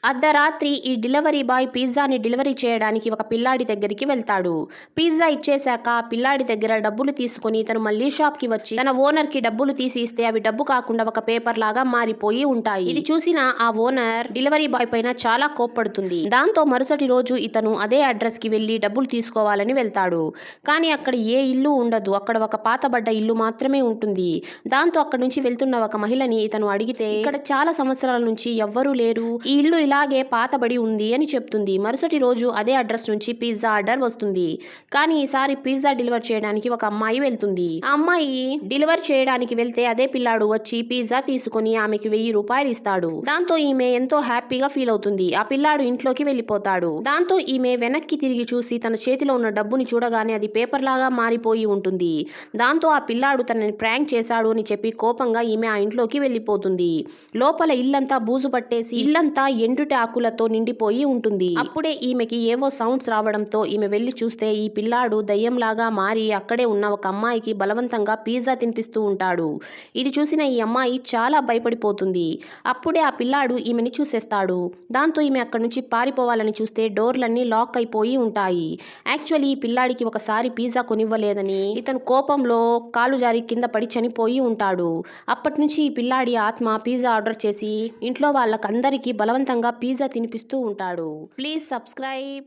అర్ధరాత్రి ఈ delivery boy పిజ్జాని delivery చేయడానికి ఒక పిల్లాడి దగ్గరికి వెళ్తాడు. పిజ్జా ఇచ్చేశాక ఆ పిల్లాడి దగ్గర డబ్బులు తీసుకుని తను మళ్ళీ షాప్కి వచ్చి తన ఓనర్ కి డబ్బులు తీసి ఇస్తే అవి డబ్బు కాకుండా ఒక పేపర్ లాగా మారిపోయి ఉంటాయి. ఇది చూసిన ఆ ఓనర్ డెలివరీ బాయ్ పైన చాలా కోప్పడుతుంది. దాంతో మరుసటి రోజు ఇతను అదే అడ్రస్ కి వెళ్లి డబ్బులు తీసుకోవాలని వెళ్తాడు. కానీ అక్కడ ఏ ఇల్లు ఉండదు. అక్కడ ఒక పాతబడ్డ ఇల్లు మాత్రమే ఉంటుంది. దాంతో అక్కడ నుంచి వెళ్తున్న ఒక మహిళని ఇతను అడిగితే ఇక్కడ చాలా సంవత్సరాల నుంచి ఎవ్వరూ లేరు, ఈ ఇల్లు ఇలాగే పాతబడి ఉంది అని చెప్తుంది. మరుసటి రోజు అదే అడ్రస్ నుంచి పిజ్జా ఆర్డర్ వస్తుంది. కానీ ఈసారి పిజ్జా డెలివర్ చేయడానికి ఒక అమ్మాయి వెళ్తుంది. ఆ అమ్మాయి డెలివర్ చేయడానికి వెళ్తే అదే పిల్లాడు వచ్చి పిజ్జా తీసుకుని ఆమెకి 1000 రూపాయలు ఇస్తాడు. దాంతో ఈమె ఎంతో హ్యాపీగా ఫీల్ అవుతుంది. ఆ పిల్లాడు ఇంట్లోకి వెళ్ళిపోతాడు. దాంతో ఈమె వెనక్కి తిరిగి చూసి తన చేతిలో ఉన్న డబ్బుని చూడగానే అది పేపర్ లాగా మారిపోయి ఉంటుంది. దాంతో ఆ పిల్లాడు తనని ప్రాంక్ చేశాడు అని చెప్పి కోపంగా ఈమె ఆ ఇంట్లోకి వెళ్ళిపోతుంది. లోపల ఇల్లంతా బూజు పట్టేసి ఇల్లంతా ఎండుటి ఆకులతో నిండిపోయి ఉంటుంది. అప్పుడే ఈమెకి ఏవో సౌండ్స్ రావడంతో ఈమె వెళ్లి చూస్తే ఈ పిల్లాడు దయ్యంలాగా మారి అక్కడే ఉన్న ఒక అమ్మాయికి బలవంతంగా పిజ్జా తినిపిస్తూ ఉంటాడు. ఇది చూసిన ఈ అమ్మాయి చాలా భయపడిపోతుంది. అప్పుడే ఆ పిల్లాడు ఈమెని చూసేస్తాడు. దాంతో ఈమె అక్కడి నుంచి పారిపోవాలని చూస్తే డోర్లన్నీ లాక్ అయిపోయి ఉంటాయి. యాక్చువల్లీ ఈ పిల్లాడికి ఒకసారి పిజ్జా కొనివ్వలేదని ఇతను కోపంలో కాలు జారి కింద పడి చనిపోయి ఉంటాడు. అప్పటి నుంచి ఈ పిల్లాడి ఆత్మ పిజ్జా ఆర్డర్ చేసి ఇంట్లో వాళ్ళకందరికీ బలవంతంగా పిజ్జా తినిపిస్తూ ఉంటాడు. Please subscribe.